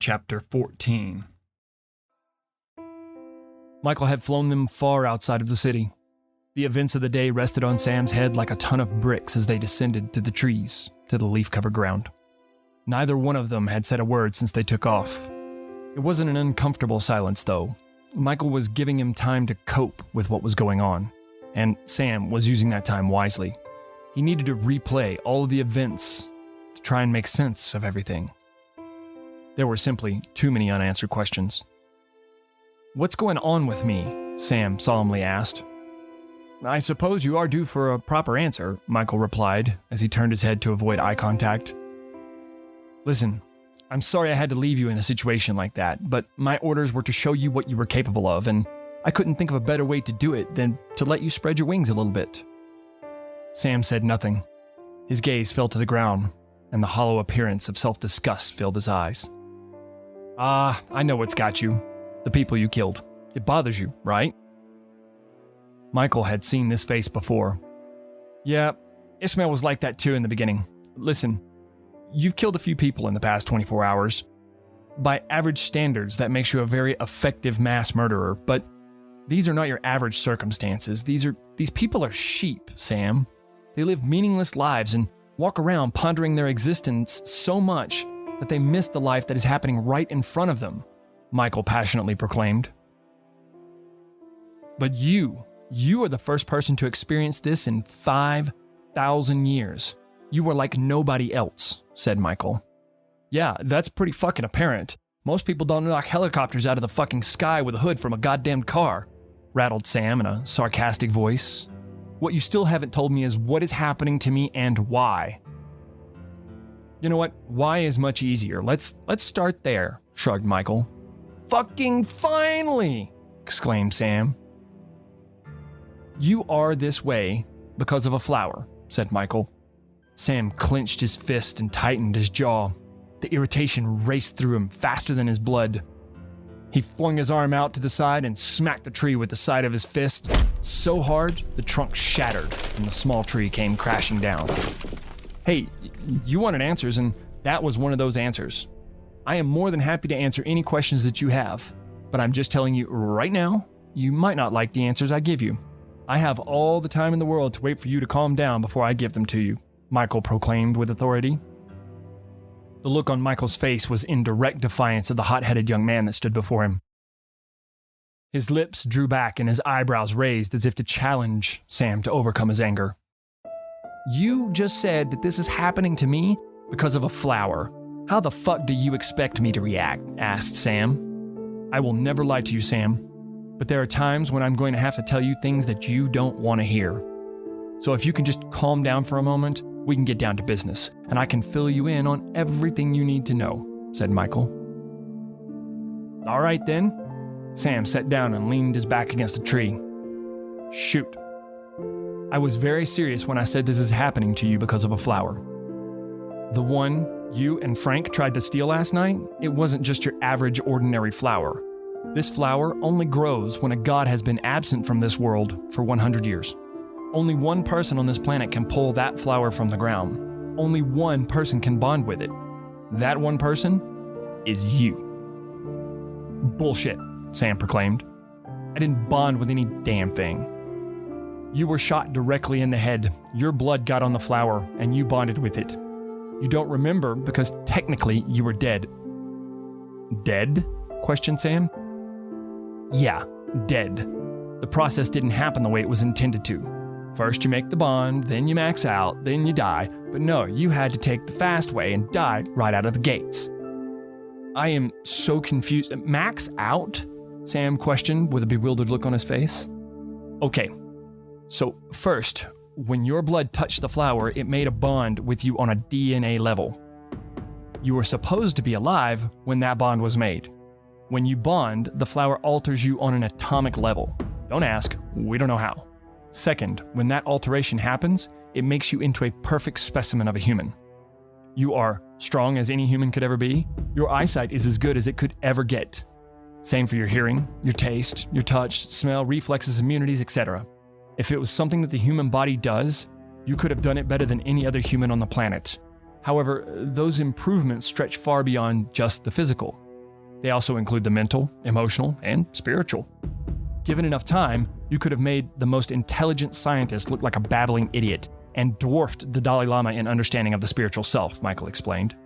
Chapter 14. Michael had flown them far outside of the city. The events of the day rested on Sam's head like a ton of bricks as they descended through the trees to the leaf-covered ground. Neither one of them had said a word since they took off. It wasn't an uncomfortable silence, though. Michael was giving him time to cope with what was going on, and Sam was using that time wisely. He needed to replay all of the events to try and make sense of everything. There were simply too many unanswered questions. "What's going on with me?" Sam solemnly asked. "I suppose you are due for a proper answer," Michael replied as he turned his head to avoid eye contact. "Listen, I'm sorry I had to leave you in a situation like that, but my orders were to show you what you were capable of, and I couldn't think of a better way to do it than to let you spread your wings a little bit." Sam said nothing. His gaze fell to the ground, and the hollow appearance of self-disgust filled his eyes. I know what's got you. The people you killed. It bothers you, right?" Michael had seen this face before. "Yeah, Ishmael was like that too in the beginning. Listen, you've killed a few people in the past 24 hours. By average standards, that makes you a very effective mass murderer, but these are not your average circumstances. These people are sheep, Sam. They live meaningless lives and walk around pondering their existence so much that they miss the life that is happening right in front of them," Michael passionately proclaimed. "But you are the first person to experience this in 5,000 years. You were like nobody else," said Michael. "Yeah, that's pretty fucking apparent. Most people don't knock helicopters out of the fucking sky with a hood from a goddamn car," rattled Sam in a sarcastic voice. "What you still haven't told me is what is happening to me and why." "You know what? Why is much easier. Let's start there," shrugged Michael. "Fucking finally!" exclaimed Sam. "You are this way because of a flower," said Michael. Sam clenched his fist and tightened his jaw. The irritation raced through him faster than his blood. He flung his arm out to the side and smacked the tree with the side of his fist so hard the trunk shattered and the small tree came crashing down. "Hey, you wanted answers, and that was one of those answers. I am more than happy to answer any questions that you have, but I'm just telling you right now, you might not like the answers I give you. I have all the time in the world to wait for you to calm down before I give them to you," Michael proclaimed with authority. The look on Michael's face was in direct defiance of the hot-headed young man that stood before him. His lips drew back and his eyebrows raised as if to challenge Sam to overcome his anger. "You just said that this is happening to me because of a flower. How the fuck do you expect me to react?" asked Sam. "I will never lie to you, Sam, but there are times when I'm going to have to tell you things that you don't want to hear. So if you can just calm down for a moment, we can get down to business, and I can fill you in on everything you need to know," said Michael. "All right then." Sam sat down and leaned his back against a tree. "Shoot. I was very serious when I said this is happening to you because of a flower. The one you and Frank tried to steal last night, it wasn't just your average ordinary flower. This flower only grows when a god has been absent from this world for 100 years. Only one person on this planet can pull that flower from the ground. Only one person can bond with it. That one person is you." "Bullshit," Sam proclaimed. "I didn't bond with any damn thing. You were shot directly in the head, your blood got on the flower, and you bonded with it. You don't remember because technically you were dead." "Dead?" questioned Sam. "Yeah, dead. The process didn't happen the way it was intended to. First you make the bond, then you max out, then you die. But no, you had to take the fast way and die right out of the gates." "I am so confused. Max out?" Sam questioned with a bewildered look on his face. "Okay, so first, when your blood touched the flower, it made a bond with you on a DNA level. You were supposed to be alive when that bond was made. When you bond, the flower alters you on an atomic level. Don't ask, we don't know how. Second, when that alteration happens, it makes you into a perfect specimen of a human. You are strong as any human could ever be. Your eyesight is as good as it could ever get. Same for your hearing, your taste, your touch, smell, reflexes, immunities, etc. If it was something that the human body does, you could have done it better than any other human on the planet. However, those improvements stretch far beyond just the physical. They also include the mental, emotional, and spiritual. Given enough time, you could have made the most intelligent scientist look like a babbling idiot and dwarfed the Dalai Lama in understanding of the spiritual self, Michael explained.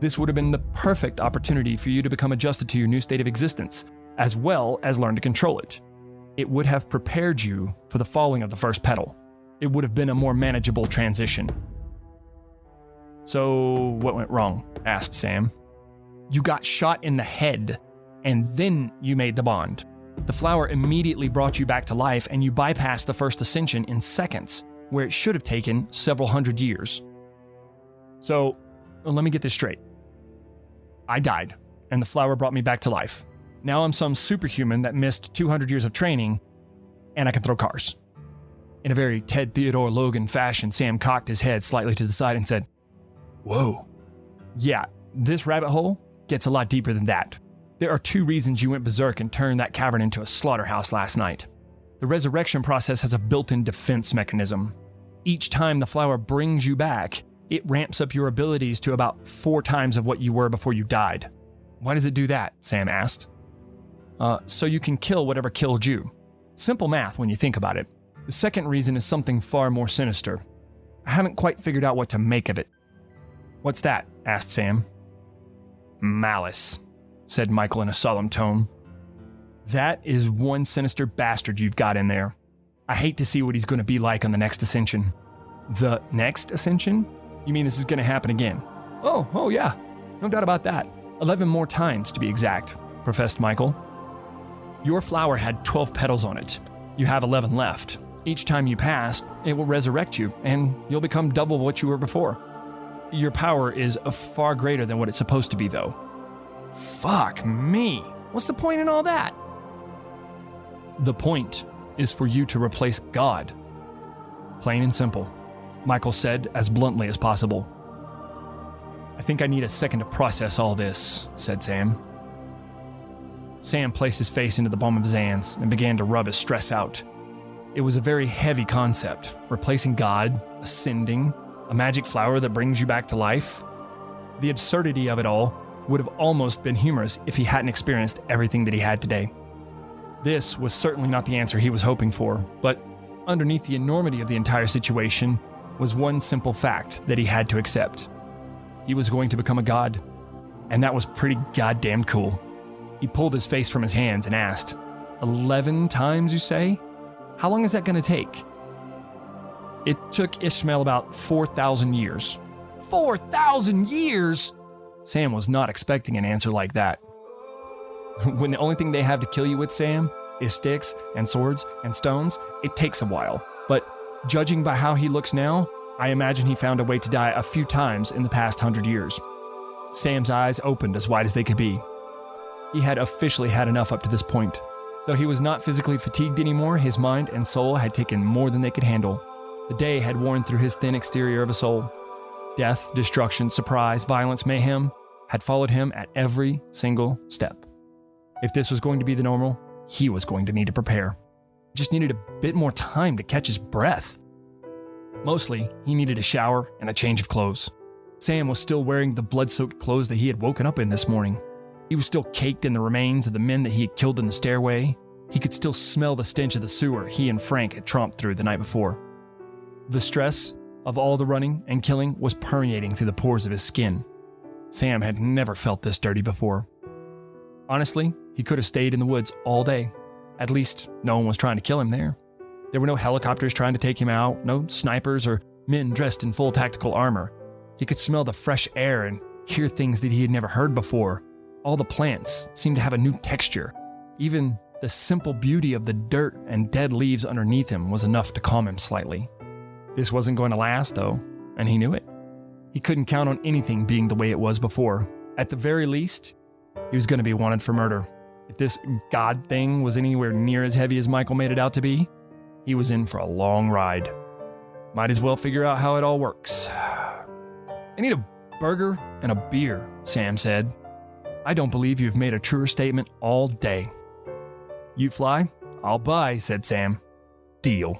This would have been the perfect opportunity for you to become adjusted to your new state of existence, as well as learn to control it. It would have prepared you for the falling of the first petal. It would have been a more manageable transition. So, what went wrong? Asked Sam. You got shot in the head, and then you made the bond. The flower immediately brought you back to life, and you bypassed the first ascension in seconds, where it should have taken several hundred years. So, let me get this straight. I died, and the flower brought me back to life. Now I'm some superhuman that missed 200 years of training, and I can throw cars. In a very Ted Theodore Logan fashion, Sam cocked his head slightly to the side and said, "Whoa. Yeah, this rabbit hole gets a lot deeper than that. There are 2 reasons you went berserk and turned that cavern into a slaughterhouse last night. The resurrection process has a built-in defense mechanism. Each time the flower brings you back, it ramps up your abilities to about 4 times of what you were before you died." "Why does it do that?" Sam asked. So you can kill whatever killed you. Simple math when you think about it. The second reason is something far more sinister. I haven't quite figured out what to make of it." "What's that?" asked Sam. "Malice," said Michael in a solemn tone. "That is one sinister bastard you've got in there. I hate to see what he's going to be like on the next ascension." "The next ascension? You mean this is going to happen again?" Oh yeah. No doubt about that. 11 more times to be exact," professed Michael. "Your flower had 12 petals on it. You have 11 left. Each time you pass, it will resurrect you, and you'll become double what you were before. Your power is far greater than what it's supposed to be, though." "Fuck me. What's the point in all that?" "The point is for you to replace God. Plain and simple," Michael said as bluntly as possible. "I think I need a second to process all this," said Sam. Sam placed his face into the palm of his hands and began to rub his stress out. It was a very heavy concept, replacing God, ascending, a magic flower that brings you back to life. The absurdity of it all would have almost been humorous if he hadn't experienced everything that he had today. This was certainly not the answer he was hoping for, but underneath the enormity of the entire situation was one simple fact that he had to accept. He was going to become a god, and that was pretty goddamn cool. He pulled his face from his hands and asked, 11 times, you say? How long is that going to take?" "It took Ishmael about 4,000 years. 4,000 years? Sam was not expecting an answer like that. When the only thing they have to kill you with, Sam, is sticks and swords and stones, it takes a while. But judging by how he looks now, I imagine he found a way to die a few times in the past 100 years. Sam's eyes opened as wide as they could be. He had officially had enough up to this point. Though he was not physically fatigued anymore, his mind and soul had taken more than they could handle. The day had worn through his thin exterior of a soul. Death, destruction, surprise, violence, mayhem had followed him at every single step. If this was going to be the normal, he was going to need to prepare. He just needed a bit more time to catch his breath. Mostly, he needed a shower and a change of clothes. Sam was still wearing the blood-soaked clothes that he had woken up in this morning. He was still caked in the remains of the men that he had killed in the stairway. He could still smell the stench of the sewer he and Frank had tromped through the night before. The stress of all the running and killing was permeating through the pores of his skin. Sam had never felt this dirty before. Honestly, he could have stayed in the woods all day. At least, no one was trying to kill him there. There were no helicopters trying to take him out, no snipers or men dressed in full tactical armor. He could smell the fresh air and hear things that he had never heard before. All the plants seemed to have a new texture. Even the simple beauty of the dirt and dead leaves underneath him was enough to calm him slightly. This wasn't going to last, though, and he knew it. He couldn't count on anything being the way it was before. At the very least, he was going to be wanted for murder. If this God thing was anywhere near as heavy as Michael made it out to be, he was in for a long ride. Might as well figure out how it all works. "I need a burger and a beer," Sam said. "I don't believe you've made a truer statement all day." "You fly, I'll buy," said Sam. "Deal."